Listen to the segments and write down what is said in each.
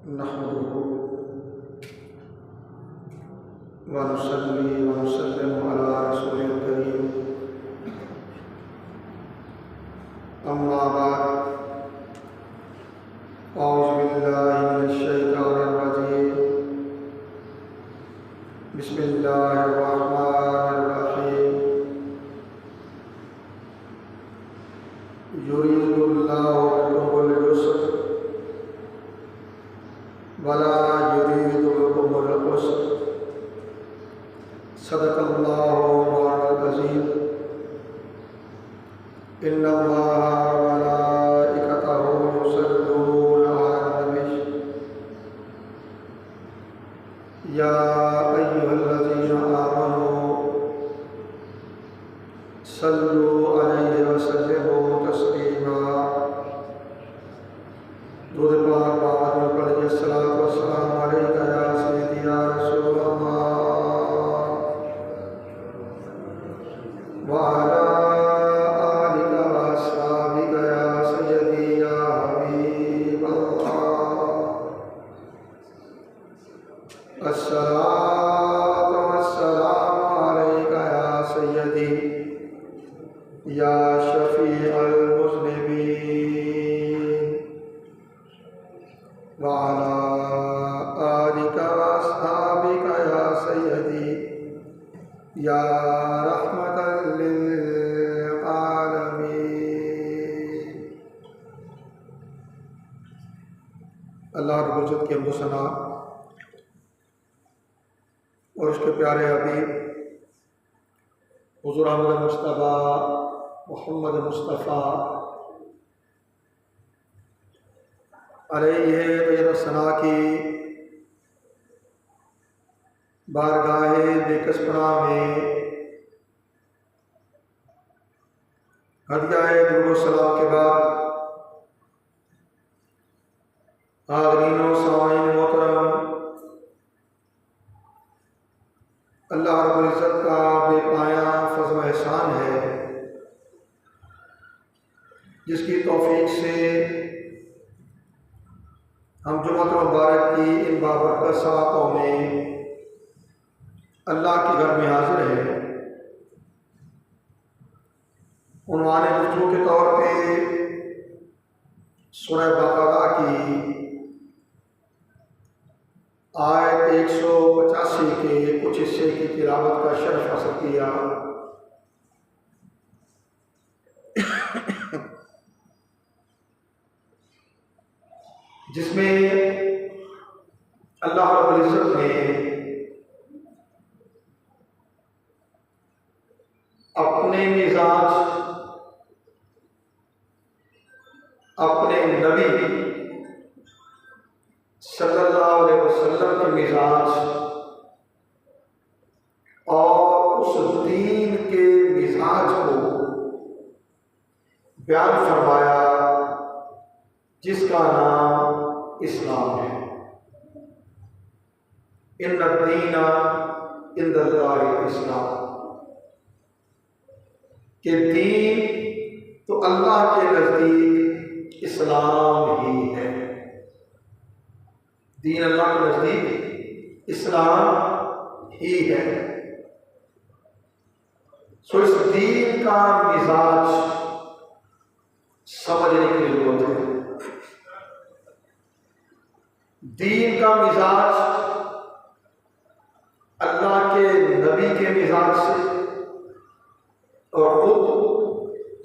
नहमदुहु व नुसल्ली व नुसल्लिमु अला रसूलिल करीम अम्मा बाद औज़ु बिल्लाहि मिनश शैतानिर रजीम बिस्मिल्लाहिर रहमानिर रहीम युरीदुल्लाहु बिकुमुल युस्र वला युरीदु बिकुमुल उस्र सदक़ल्लाहु मौलाना अज़ीम इन्नल्लाहा व मलाइकतहु युसल्लूना अलन नबी या अय्युहल्लज़ीना आमनू सल्लू अलैहि व सल्लिमू तस्लीमा। दुरूद पाक बाद में पढ़िए सलात व सलाम अलैका या सय्यदी या रसूल अल्लाह व अला आलिका व अस्हाबिका या सय्यदी या हबीब अल्लाह। अस्सलातु वस्सलामु अलैका या सय्यदी या शफीअल मुज़निबीन व अला आलिका व अस्हाबिका या सय्यदी या रहमतल लिल आलमीन। अल्लाह रब्बुल इज़्ज़त की हम्द व सना और उसके प्यारे हबीब हुज़ूर अहमद मुस्तफ़ा मोहम्मद मुस्तफ़ा अलैहि सना की बारगाहे बेकसपना में हदियाए दुरूद सलाम के बाद हाज़रीन सामीन मोहतरम, अल्लाह रब्बुल इज़्ज़त का बेपाया फज़ल व एहसान है जिसकी तौफीक से हम जुम्मत मुबारक की इन बाबरकत सातों में अल्लाह के घर में हाजिर हैं। उन्वान गुफ्तगू के तौर पे सूरह बक़रा की आयत 185 के कुछ हिस्से की तिलावत का शरफ हासिल किया। जिसमें अल्लाह रब्बुल इज़्ज़त ने अपने मिजाज, अपने नबी सल्लल्लाहु अलैहि वसल्लम के मिजाज और उस दीन के मिजाज को बयान फरमाया जिसका नाम इस्लाम है। इन्ना दीना इंदल्लाहि इस्लाम, के दीन तो अल्लाह के नज़दीक इस्लाम ही है। दीन अल्लाह के नज़दीक इस्लाम ही है। सो इस दीन का मिजाज समझने की जरूरत है। दीन का मिजाज अल्लाह के नबी के मिजाज से और खुद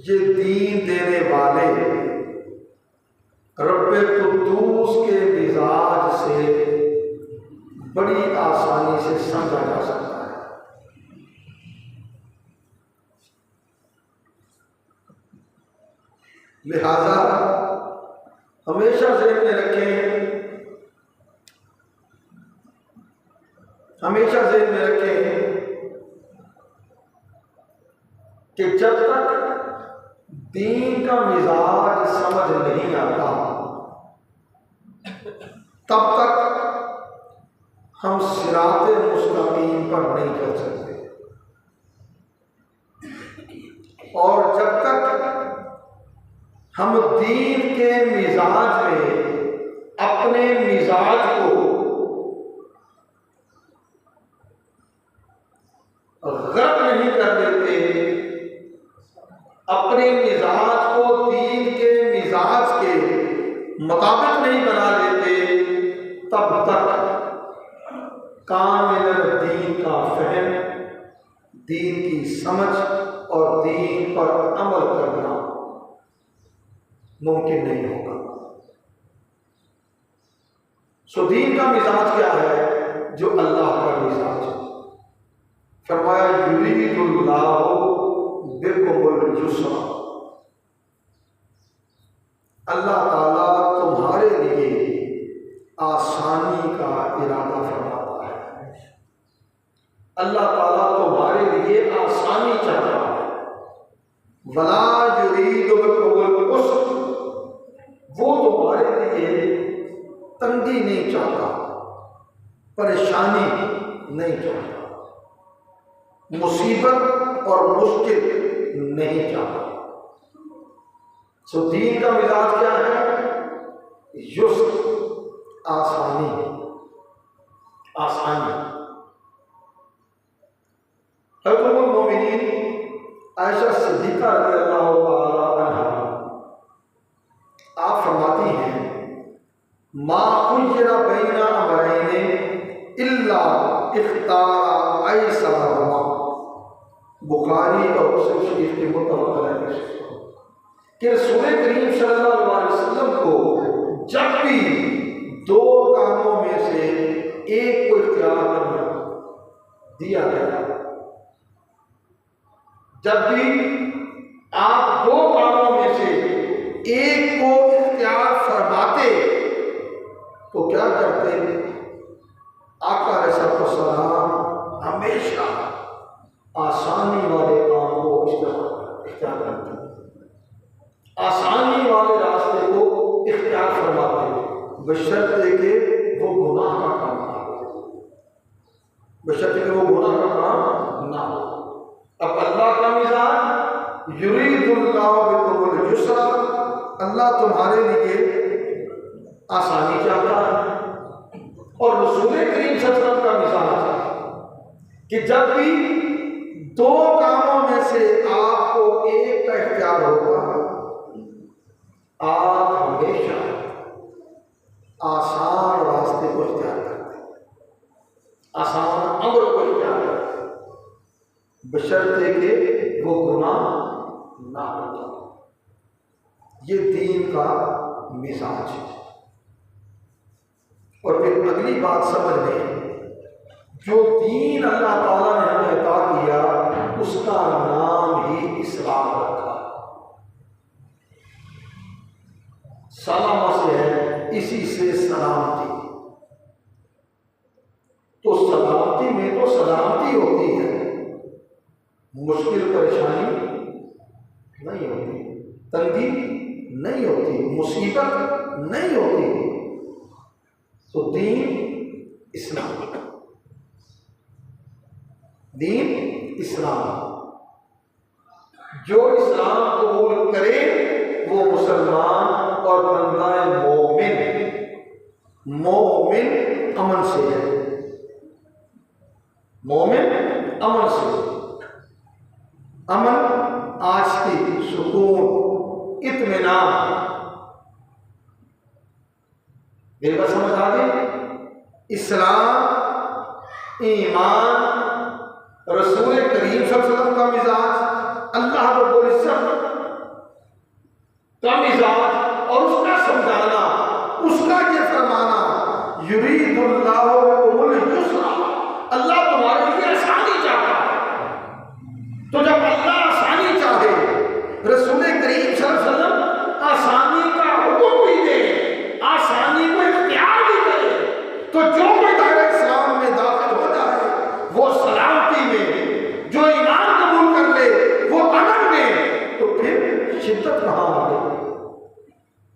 ये दीन देने वाले रब्बे कुद्दूस के मिजाज से बड़ी आसानी से समझा जा सकता है। लिहाजा हमेशा ज़हन में रखें, हमेशा ज़हन में रखें कि जब तक दीन का मिजाज समझ नहीं आता तब तक हम सिराते मुस्तकीम पर नहीं चल सकते, और जब तक हम दीन के मिजाज में अपने मिजाज मुताबिक नहीं बना लेते तब तक कामिल दीन का फहम, दीन की समझ और दीन पर अमल करना मुमकिन नहीं होगा। सो दीन का मिजाज क्या है? जो अल्लाह का मिजाज है। फरमाया युरीदुल्लाहु बिकुमुल युस्रा, अल्लाह ताला तुम्हारे लिए आसानी का इरादा फरमाता है। अल्लाह ताला तुम्हारे लिए आसानी चाहता है। वला युरीदु बिकुमुल उस्र, वो तुम्हारे लिए तंगी नहीं चाहता, परेशानी नहीं चाहता, मुसीबत और मुश्किल नहीं चाहता। सो दीन का मिजाज क्या है? युस्र, आसानी, आसानी। हज़रत उम्मुल मोमिनीन आयशा सिद्दीक़ा रज़ियल्लाहु ताला अन्हा आप फरमाती हैं, मा खुय्यरा बैना अमरैन इल्ला इख्तारा ऐसरहुमा, बुखारी और मुस्लिम शरीफ के मुतफ़क़ अलैह, कि रसूल करीम सल्लल्लाहु अलैहि वसल्लम को जब भी दो कामों में से एक को इख्तियार करना दिया गया, जब भी आप दो कामों में से एक को इख्तियार फरमाते तो क्या करते? आका अलैहिस्सलाम हमेशा आसानी वाले काम को इख्तियार करते, आसानी वाले रास्ते को इख्तियार फरमाते, बशर्ते के वो गुनाह का काम ना हो, बशर्ते के वो गुनाह का काम ना हो। अब अल्लाह का मिजाज युरीदुल्लाहु बिकुमुल युस्रा, अल्लाह तुम्हारे लिए आसानी चाहता है। और रसूल करीम सल्लल्लाहु अलैहि वसल्लम का मिजाज कि जब भी दो कामों में से आपको एक का इख्तियार होगा, आप हमेशा आसान रास्ते को इख्तियार करते हैं, आसान अमर को इख्तियार करते हैं, बशर्ते के वो गुनाह ना होता। ये दीन का मिजाज है। और फिर अगली बात समझ लें, जो दीन अल्लाह ताला ने हमें अता किया उसका नाम ही इस्लाम रखा। सलामा से है, इसी से सलामती। तो सलामती में तो सलामती होती है, मुश्किल परेशानी नहीं होती, तंगी नहीं होती, मुसीबत नहीं होती। तो दीन इस्लाम, दीन इस्लाम, जो इस्लाम कबूल करे वो मुसलमान और बंदा मोमिन, मोमिन अमन से है, मोमिन अमन से, अमन, आज़की, सुकून, इत्मीनान। मेरे बात समझ आ गई? इस्लाम, ईमान, रसूल करीम सल्लल्लाहु अलैहि वसल्लम का मिजाज, अल्लाह रब्बुल इज्जत का मिजाज और उसका समझाना, उसका ये फरमाना, युरीदुल्लाहु बिकुमुल युस्रा, अल्लाह तुम्हारे लिए आसानी चाहता है। तो जब अल्लाह आसानी चाहे, रसूल करीम सल्लल्लाहु अलैहि वसल्लम आसानी का हुक्म भी दे, आसानी को इख्तियार भी करे, तो जो कोई दायरा इस्लाम में दाखिल हो जाए वो सलामती में, जो ईमान कबूल कर ले वो अमन में। तो फिर शिद्दत कहाँ आ गई,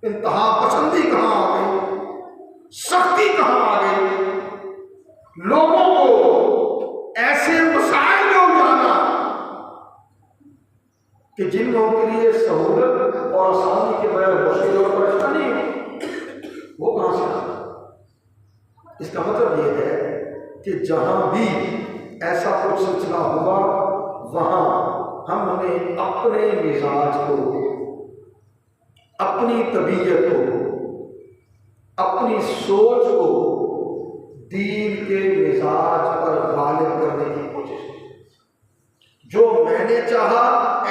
इंतहा पसंदी कहाँ आ गई, सख्ती कहाँ आ गई? लोगों को ऐसे मसाइल में उलझाना कि जिन लोगों के लिए सहूलत और आसानी के बगैर मुश्किल और परेशानी है, वो कहां से आया? इसका मतलब यह है कि जहां भी ऐसा कुछ सिलसिला हुआ वहां हमने अपने मिजाज को, अपनी तबीयत को अपनी सोच को दीन के मिजाज पर गालिब करने की कोशिश की। जो मैंने चाहा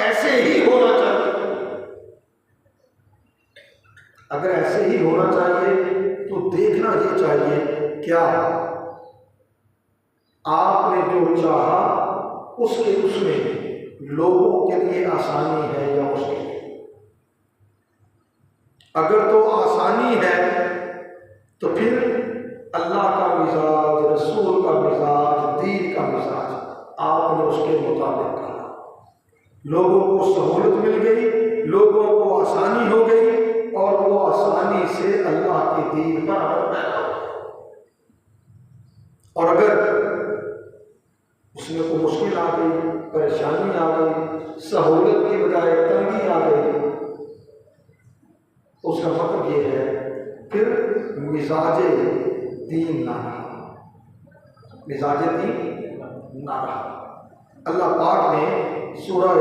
ऐसे ही होना चाहिए। अगर ऐसे ही होना चाहिए तो देखना ये चाहिए क्या आपने जो चाहा उसमें लोगों के लिए आसानी है या मुश्किल है। अगर तो आसानी है तो फिर अल्लाह का मिजाज, रसूल का मिजाज, दीन का मिजाज आपने उसके मुताबिक कहा। लोगों को सहूलत मिल गई, लोगों को आसानी हो गई और वो आसानी से अल्लाह के दीन पर अमल पैदा हो। और अगर उसमें कोई मुश्किल आ गई, परेशानी आ गई, सहूलत की बजाय तंगी आ गई, तो उसका मतलब ये है फिर मिजाजे दीन ना रहा, मिजाजे दीन ना रहा। अल्लाह पाक ने सूरह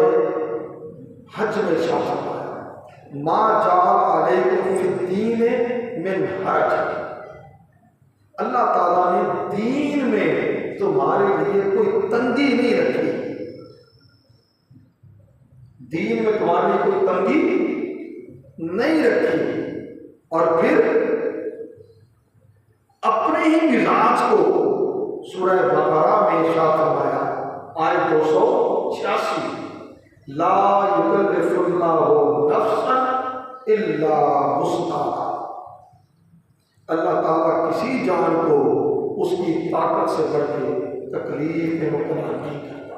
हज में इरशाद फरमाया, मा जाअल अलैकुम फिद्दीन मिन हरज। अल्लाह ताला ने दीन में तुम्हारे लिए कोई तंगी नहीं रखी। दीन में तुम्हारे लिए कोई तंगी नहीं रखी। और फिर अपने ही मिजाज को सूरह बकरा में इरशाद फरमाया, आयत 286, ला युकल्लिफुल्लाहु नफ्सन इल्ला वुस्अहा। अल्लाह ताला किसी जान को उसकी ताकत से बढ़ के तकलीफ में मुब्तला नहीं करता।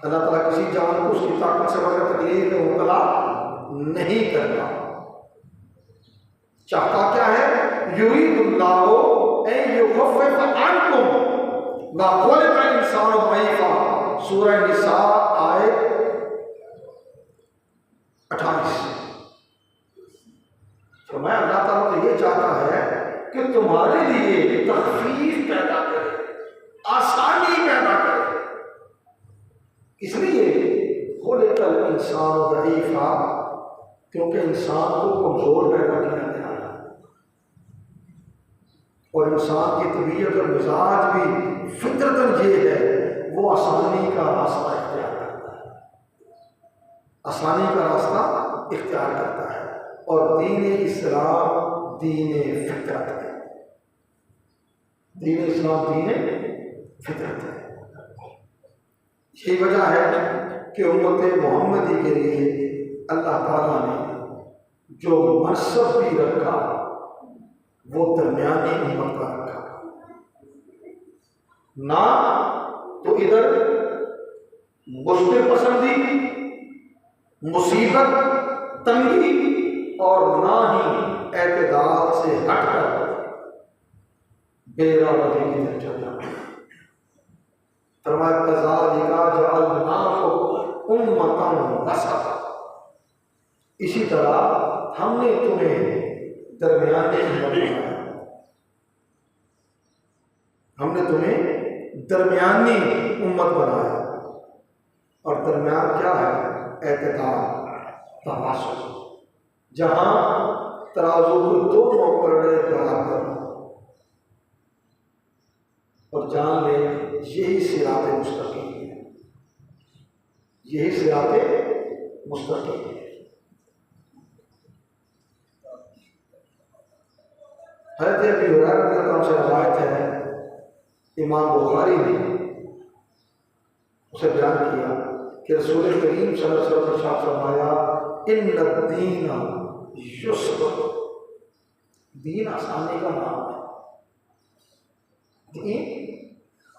अल्लाह ताला किसी जान को उसकी ताकत से बढ़कर तकलीफ में मुब्तला नहीं करता। चाहता क्या है, युरीदुल्लाहु अन युखफ्फिफ अन्कुम मा खुलिqa इंसानु ज़ईफ़ा। सूरह निसा आयत 28। तो मैं अल्लाह ताला तो ये चाहता है कि तुम्हारे लिए तखफीफ पैदा करे, आसानी पैदा करे। इसलिए खुलिक़ल इंसानु ज़ईफ़ा, क्योंकि इंसान को कमजोर पैदा किया गया है और इंसान की तबीयत और मिजाज भी फितरतन ये है, वो आसानी का रास्ता इख्तियार करता है, आसानी का रास्ता इख्तियार करता है। और दीन इस्लाम दीन फितरत है, दीन इस्लाम दीन फितरत है। यही वजह है कि उम्मत मोहम्मदी के लिए अल्लाह ताला ने जो मनसब भी रखा वो दरमियानी उम्मत का रखा। ना तो इधर मुश्किल पसंदी, मुसीबत, तंगी, और ना ही एतदाल से हटकर बेराबरी की तरफ चल जाना। फरमाया कज़ालिका जअलनाकुम उम्मतन वसता। इसी तरह हमने तुम्हें दरमियानी उम्मत बनाया। हमने तुम्हें दरमियानी उम्मत बनाया। और दरमियान क्या है? एतदाल, तवासुत, जहां तराजू को दोनों पलड़े बराबर और जान ले यही सिराते मुस्तकीम है, यही सिराते मुस्तकीम है। हज़रत अबू हुरैरा से रवायत है, इमाम बुखारी ने उसे बयान किया कि रसूल करीम सल्लल्लाहु अलैहि वसल्लम ने इरशाद फरमाया, इन्नद-दीन युस्र। दीन आसानी का नाम है, दीन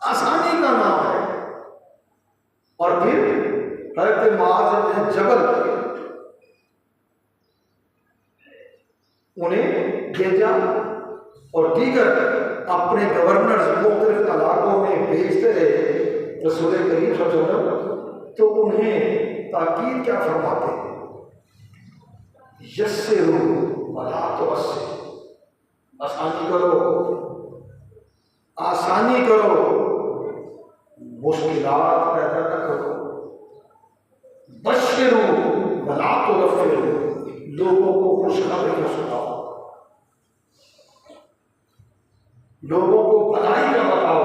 आसानी का नाम है। और फिर हज़रत मुआज़ बिन जबल उन्हें भेजा और दीगर अपने गवर्नर्स मुख्तलिफ इलाकों में भेजते रहे रसूल करीम सल्लल्लाहु अलैहि वसल्लम। तो उन्हें ताकीद क्या फरमाते, यस्सिरू वला तुअस्सिरू। आसानी करो, आसानी करो, मुश्किलात पैदा न करो। बश्शिरू वला तुनफ्फिरू। लोगों को लोगों को भलाई का बताओ,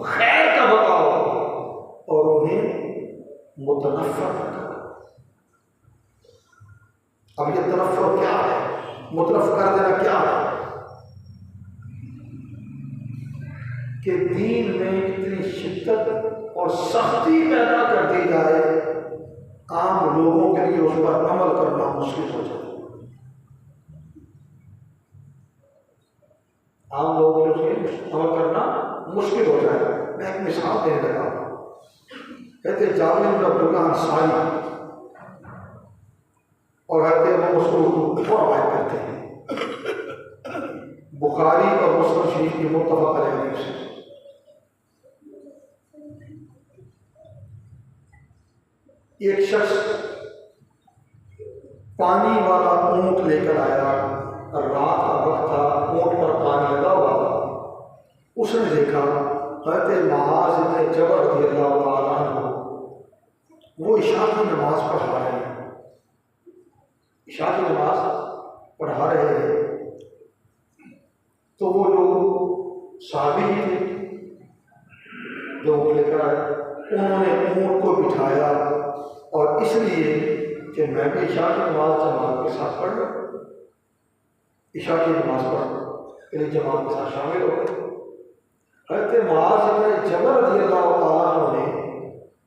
खैर का बताओ और उन्हें मुतनफ़्फ़र करो। अब ये तनफ़्फ़ुर क्या है, मुतनफ़्फ़र कर देना क्या है कि दीन में इतनी शिद्दत और सख्ती पैदा कर दी जाए, आम लोगों के लिए उस पर अमल करना मुश्किल हो जाए। आम लोगों के लिए अमल करना मुश्किल हो जाए। मैं एक मिसाल देने लगा। कहते जाबिर बिन अब्दुल्लाह अंसारी और कहते वो उसको रवायत करते हैं बुखारी और मुस्लिम शरीफ की मुत्तफ़क़ अलैह हदीस से। एक शख्स पानी वाला ऊंट लेकर आया, रात का वक्त था, ऊंट पर पानी लगा हुआ था। उसने देखा हज़रत मुआज़ इब्न जबल रज़ियल्लाहु अन्हु वो इशा की नमाज पढ़ा रहे हैं, इशा की नमाज पढ़ा रहे हैं। तो वो लोग सहाबी ही थे जो ऊँट लेकर आए, उन्होंने ऊँट को बिठाया और इसलिए कि मैं भी इशा की नमाज जमात के साथ पढ़ लूँ, इशा की नमाज पढ़ लिए जमात के साथ शामिल हो गए। हज़रत मुआज़ इब्न जबल रज़ियल्लाहु अन्हु ने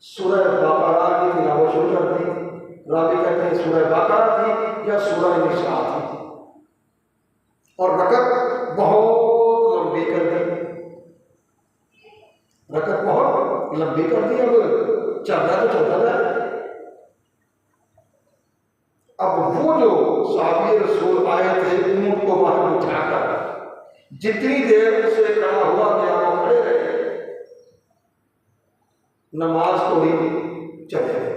सूरह बकरा की तिलावत शुरू कर दी। रावी कहते हैं सूरह बकरा थी या सूरह निसा थी, और रकत बहुत लंबी कर दी, रकत बहुत लंबी कर दी। अब चल रहा तो चलता जाए। अब वो जो साहबी रसूल आए थे ऊँट को बाहर बिठाकर जितनी देर से खड़ा हुआ गया वो खड़े रहे, नमाज थोड़ी चले गए,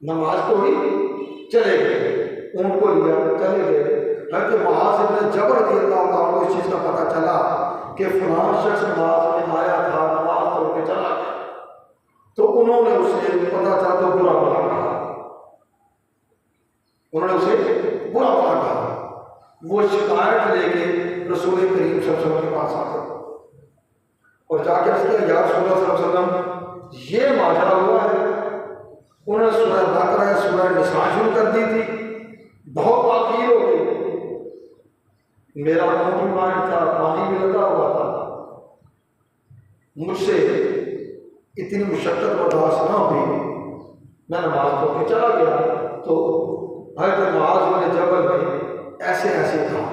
नमाज थोड़ी चले गए, ऊँट को लिया चले गए। हज़रत मुआज़ इब्न जबल रज़ियल्लाहु अन्हु को इस चीज़ का पता चला कि फलां शख्स नमाज में आया था, नमाज पढ़ के चला गया। तो उन्होंने उसे पता चला तो बुरा भला कहा, उन्होंने उसे बुरा भला कहा। वो शिकायत लेके रसूल करीम सल्लल्लाहु अलैहि वसल्लम के पास आ गए और जाके उसके या रसूल सल्लल्लाहु अलैहि वसल्लम ये माजरा हुआ है। उन्होंने सूरह बकरा सूरह निसा शुरू कर दी थी, बहुत आखिर हो गई, मेरा मुंह भी मार था, पानी भी लगा हुआ था, मुझसे इतनी मुशक्कत बर्दाश्त ना हुई, मैं नमाज पढ़ के चला गया। तो हज़रत मुआज़ बिन जबल ने ऐसे ऐसे कहा।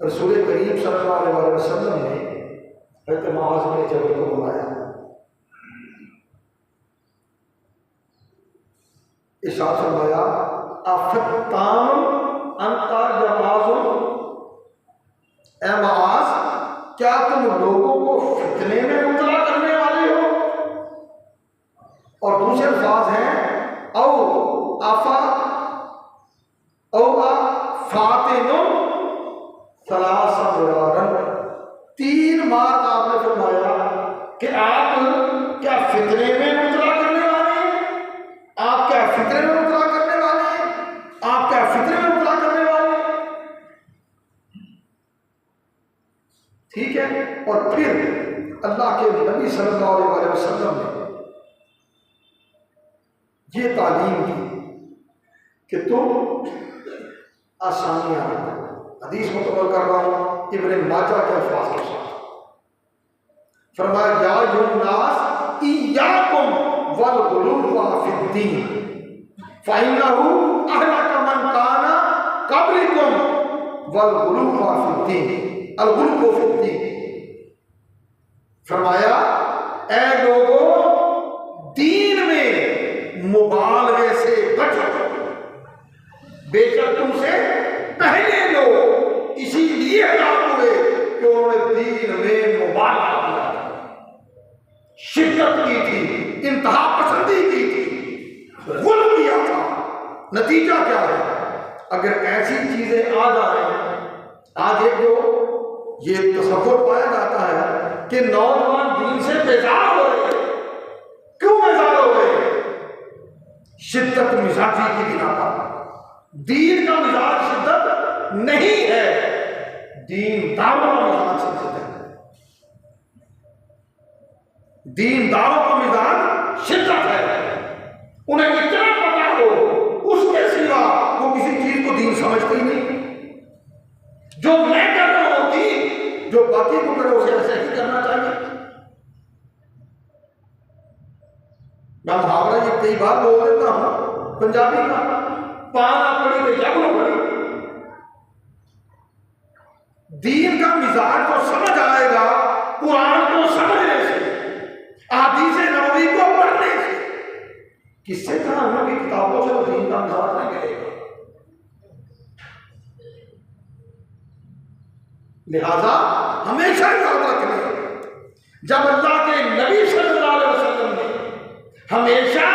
रसूल करीम सल्लल्लाहु अलैहि वसल्लम ने हज़रत मुआज़ बिन जबल को बुलाया, इरशाद फरमाया अफ़त्तान अंता जमाज़ुन, ए मुआज़ क्या तुम लोगों को फितने में मुब्तला करने वाले हो। और दूसरे अल्फाज हैं औ आफा औ फातिनुन सलासा मिरारन, 3 बार आपने फरमाया कि आप क्या फितने में मुब्तला करने वाले हैं, आप क्या फितने में मुब्तला करने वाले हैं, आप क्या फितने में मुब्तला करने वाले हैं। ठीक है। और फिर अल्लाह के नबी सल्लल्लाहु अलैहि वसल्लम ने ये तालीम दी कि तुम आसानियां हदीस मुकम्मल कर रहा हूं इब्न माजा के अल्फाज के साथ। फरमाया या युन्नास इय्याकुम वल गुलूवा फिद्दीन फइन्नहु अहलक मन काना क़ब्लकुम वल गुलूवा फिद्दीन अल गुलू फिद्दीन। फरमाया ऐ लोगों दीन में मुबालगे से बचो, बेशक तुमसे पहले लोग इसीलिए हलाक हुए कि उन्होंने दीन में मुबालगा किया था, शिद्दत की थी, इंतहा पसंदी की थी, गुल किया था। नतीजा क्या है, अगर ऐसी चीजें आ जाए, आज एक जो ये तसव्वुर पाया जाता है कि नौजवान दीन से बेजार हो रहे हैं। क्यों बेजार हो गए? शिद्दत मिजाजी की बिना पर। दीन का मिजाज शिद्दत नहीं है, दीनदारों का मिजाज शिद्दत है, दीनदारों का मिजाज शिद्दत है। उन्हें इतना पता हो, उसके सिवा वो किसी चीज को दीन समझते ही नहीं। जो मैं कर रहा हूं दीन, जो बाकी को करे उसे ऐसे ही करना चाहिए। मैं मुहावरा ये कई बार बोल देता हूं पंजाबी का, पाना पड़ी तो जब न पड़ी। दीन का मिजाज को समझ आएगा कुरान को समझने से, हदीस नबवी को पढ़ने से। किससे कहा हमें कि किताबों से वो दीन का मिजाज नहीं मिलेगा। लिहाजा हमेशा याद रखना, जब अल्लाह के नबी सल्लल्लाहु अलैहि वसल्लम ने हमेशा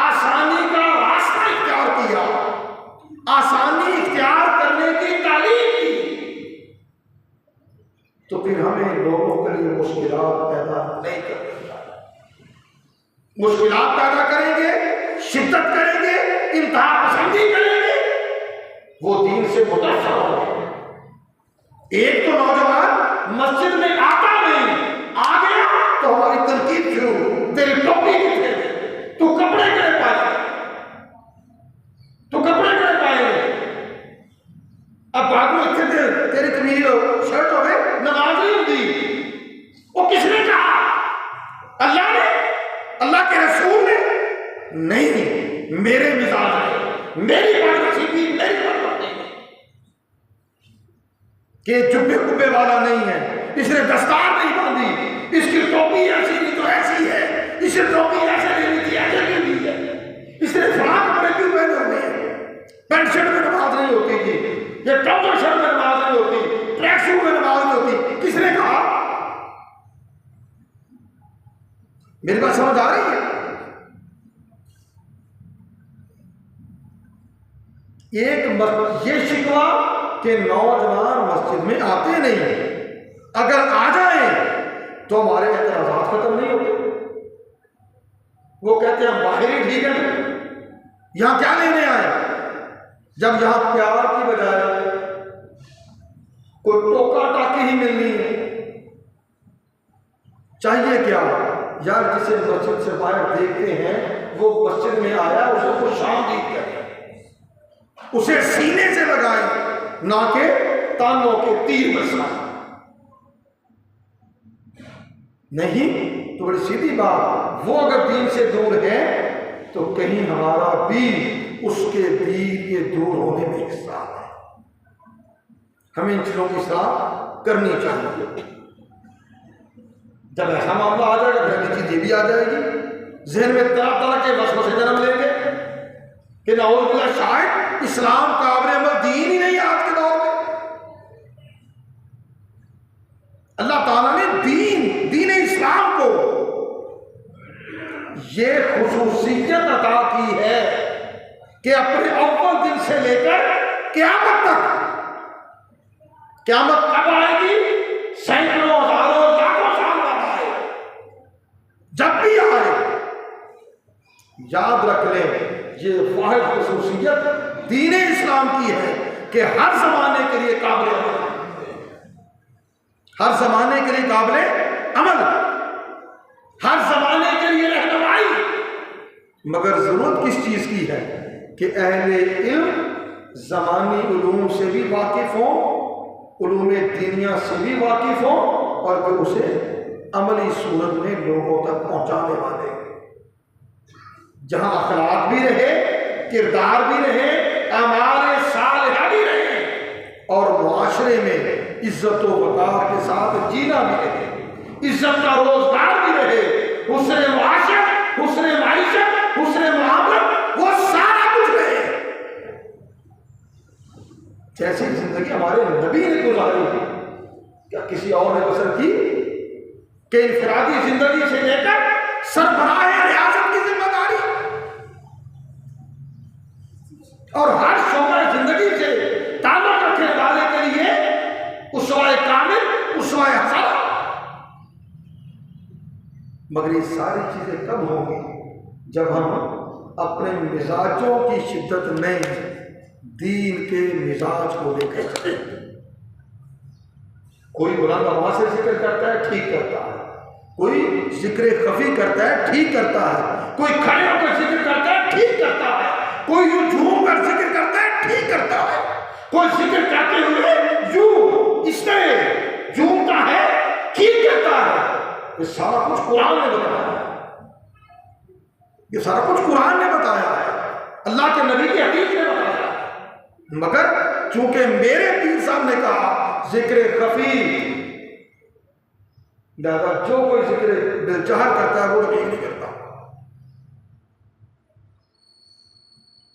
आसानी का रास्ता इख्तियार किया, आसानी इख्तियार करने की तालीम दी, तो फिर हमें लोगों के लिए मुश्किलात पैदा नहीं करनी चाहिए। मुश्किलात पैदा करेंगे, शिद्दत करेंगे, इंतहा पसंदी करेंगे, वो दीन से मुतासर होंगे। एक तो नौजवान मस्जिद में आता नहीं, आ गया तो हमारी तनकीद शुरू, तेरी टोपी कितने, तू कपड़े करे पाए, तू कपड़े करे पाएंगे। अब बाद में तेरी कमीज शर्ट हो गए, नमाज नहीं होती। वो किसने कहा? अल्लाह ने, अल्लाह के रसूल ने? नहीं, मेरे मिजाज है, मेरी बदनसीबी, मेरी बदबख्ती कि जुब्बे कुब्बे वाला नहीं है, इसने दस्तार नहीं बांधी, इसकी टोपी ऐसी नहीं तो ऐसी है, इसे टोपी ऐसे लेनी थी, ऐसे लेनी है, इसने फला कपड़े क्यों पहने हुए हैं, पैंट शर्ट में नमाज नहीं होती थी, ये ट्राउजर शर्ट में नमाज नहीं होती, ट्रैक सूट में नमाज नहीं होती। किसने कहा? मेरी बात समझ आ रही है? एक ये शिकवा कि नौजवान मस्जिद में आते नहीं, अगर आ जाए तो हमारे एतराज़ात खत्म नहीं होते। वो कहते हैं बाहरी ठीक है, यहां क्या लेने आए? जब यहां प्यार की बजाय कोई टोका टाकी ही मिलनी है, चाहिए क्या यार? जिसे मस्जिद से बाहर देखते हैं वो मस्जिद में आया, उसको शामदीद करें, उसे सीने से लगाएं, ना के तानों के तीर बरसाएं। नहीं तो बड़ी सीधी बात, वो अगर दीन से दूर है तो कहीं हमारा भी उसके दीन के दूर होने में हिस्सा है। हमें इन चीजों की सलाह करनी चाहिए। जब ऐसा मामला आ जाएगा फिर चीज ये भी आ जाएगी, जहन में तरह तरह के वसवसे जन्म लेंगे कि नाउज़ बिल्लाह शायद इस्लाम काबिल अमल दीन ही नहीं आज के दौर में। अल्लाह ताला ने दीन इस्लाम को ये खुसूसियत अता की है कि अपने अव्वल दिन से लेकर क़यामत तक, क़यामत कब आएगी? सैकड़ों हजारों लाखों साल बाद आए, जब भी आए याद रख लें ये वाहिद खुसूसियत दीन इस्लाम की है कि हर जमाने के लिए काबिल अमल, हर जमाने के लिए काबिल अमल, हर जमाने के लिए रहनुमाई। मगर जरूरत किस चीज की है कि अहले इल्म जमानी उलूम से भी वाकिफ हो, उलूम दीनिया से भी वाकिफ हो, और फिर उसे अमली सूरत में लोगों तक पहुंचाने वाले, जहां अखलाक भी रहे, किरदार भी रहे, अमाल सालिहा भी रहे, और मुआशरे में इज्जत व वक़ार के साथ जीना भी रहे, इज्जत का रोजगार भी रहे, हुस्न मुआशरत, हुस्न माइशत, हुस्न मुआमलत, वो सारा कुछ रहे। जैसी जिंदगी हमारे नबी ने गुजारी, क्या किसी और ने बसर की? कि इनफरादी जिंदगी से लेकर सरबराह रियासत की जिम्मेदारी और हर शोबा जिंदगी से ताल्लुक रखने वाले के लिए उसवाए कामिल, उसवाए हसन। मगर ये सारी चीजें कब होंगी? जब हम अपने मिजाजों की शिद्दत में दीन के मिजाज को लेकर चलें। कोई बुलंद आवाज से जिक्र करता है, ठीक करता है। कोई जिक्र खफी करता है, ठीक करता है। कोई खड़े होकर जिक्र करता है, ठीक करता है। कोई यूं झूम कर जिक्र करता है, ठीक करता है। कोई जिक्र करते हुए यूं इस तरह झूमता है, ठीक करता है। ये सारा कुछ कुरान ने बताया है। ये सारा कुछ कुरान ने बताया है, अल्लाह के नबी की हदीस ने बताया है। मगर चूंकि मेरे पीर साहब ने कहा जिक्र खफी, लिहाजा जो कोई जिक्र दिलचहर करता है वो यकीन नहीं करता।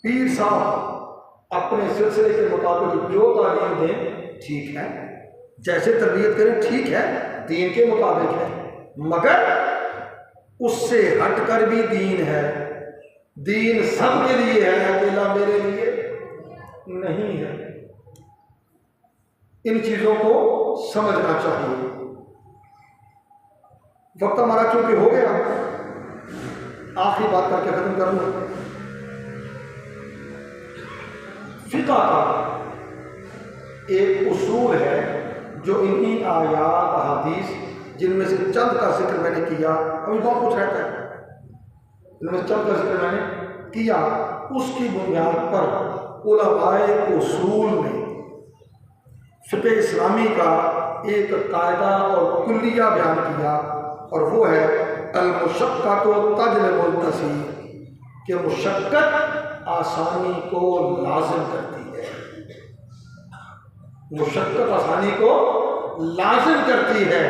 पीर साहब अपने सिलसिले के मुताबिक जो तालीम दें ठीक है, जैसे तरबियत करें ठीक है, दीन के मुताबिक है, मगर उससे हटकर भी दीन है। दीन सबके लिए है, अकेला मेरे लिए नहीं है। इन चीजों को समझना चाहिए। वक्त हमारा चूंकि हो गया, आखिरी बात करके खत्म करूंगा। फिक़ह का एक उसूल है जो इन्हीं आयात हदीस, जिनमें से चंद का जिक्र मैंने किया, अभी बहुत कुछ रहता है, इनमें चंद का जिक्र मैंने किया, उसकी बुनियाद पर उलमाए उसूल ने फ़िक़्ह इस्लामी का एक कायदा और कुल्लिया बयान किया, और वो है अल-मुशक्क़तु तजलिबुल तसीर, कि मुशक्क़त आसानी को लाजिम करती है। मुशक्क़त आसानी को लाजिम करती है।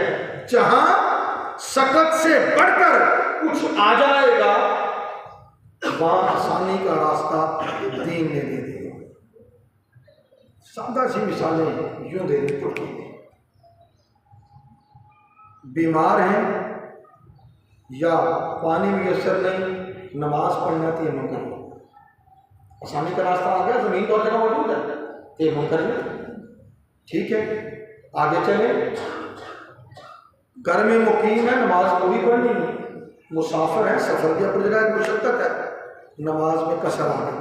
जहां सकत से बढ़कर कुछ आ जाएगा, वहां आसानी का रास्ता दीन ने दे दिया। सादा सी मिसालें यूं दे दी पड़ती हैं। बीमार हैं या पानी मुयसर नहीं, नमाज पढ़ना तयम्मुम कर लो, आसानी का रास्ता आ गया। जमीन तो और जगह मौजूद है, तयम्मुम कर लो, ठीक है। आगे चले, घर में मुकीम है, नमाज पूरी पढ़नी है। मुसाफिर है, सफर की अपनी जगह मुशक्कत है, नमाज में कसर आ गई।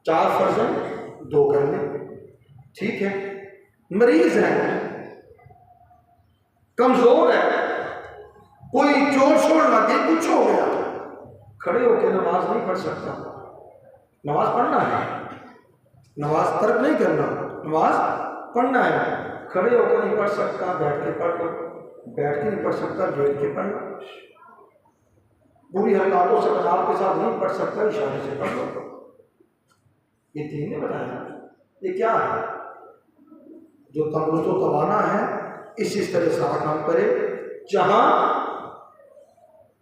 4 फर्जन 2 कर ले, ठीक है। मरीज है, कमजोर है, कोई चोट छोड़ लग गई, कुछ हो गया, खड़े होकर नमाज नहीं पढ़ सकता। नमाज पढ़ना है, नमाज तर्क नहीं करना, नमाज पढ़ना है। खड़े होकर नहीं पढ़ सकता, बैठ के पढ़ लो, बैठ के नहीं पढ़ सकता, लेट के पढ़ लो। पूरी हरकतों से कनाल के साथ नहीं पढ़ सकता, इशारे से पढ़ लो। ये 3 ने बताया। ये क्या है? जो तंदुरुस्त व तवाना है, इस तरह सारा काम करे जहां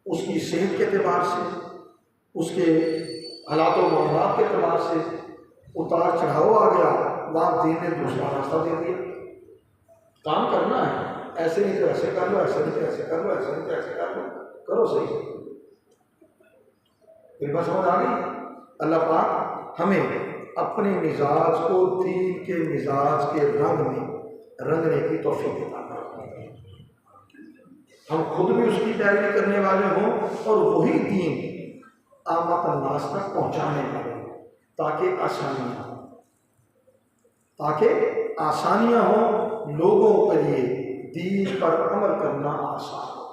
उसकी सेहत के एतबार से, उसके हालात और मामलात के एतबार से उतार चढ़ाव आ गया, वहां दीन ने दूसरा रास्ता दे दिया। काम करना है, ऐसे नहीं तो ऐसे कर लो, ऐसे नहीं तो ऐसे कर लो, ऐसे नहीं तो ऐसे कर लो, करो सही। फिर बात समझ आ गई। अल्लाह पाक हमें अपने मिजाज को दीन के मिजाज के रंग में रंगने की तौफीक देता है। हम खुद भी उसकी पैरवी करने वाले हों और वही दीन आमत अन्नास तक पहुँचाने वाले, ताकि आसानियाँ हों लोगों के लिए, दीन पर अमल करना आसान हो।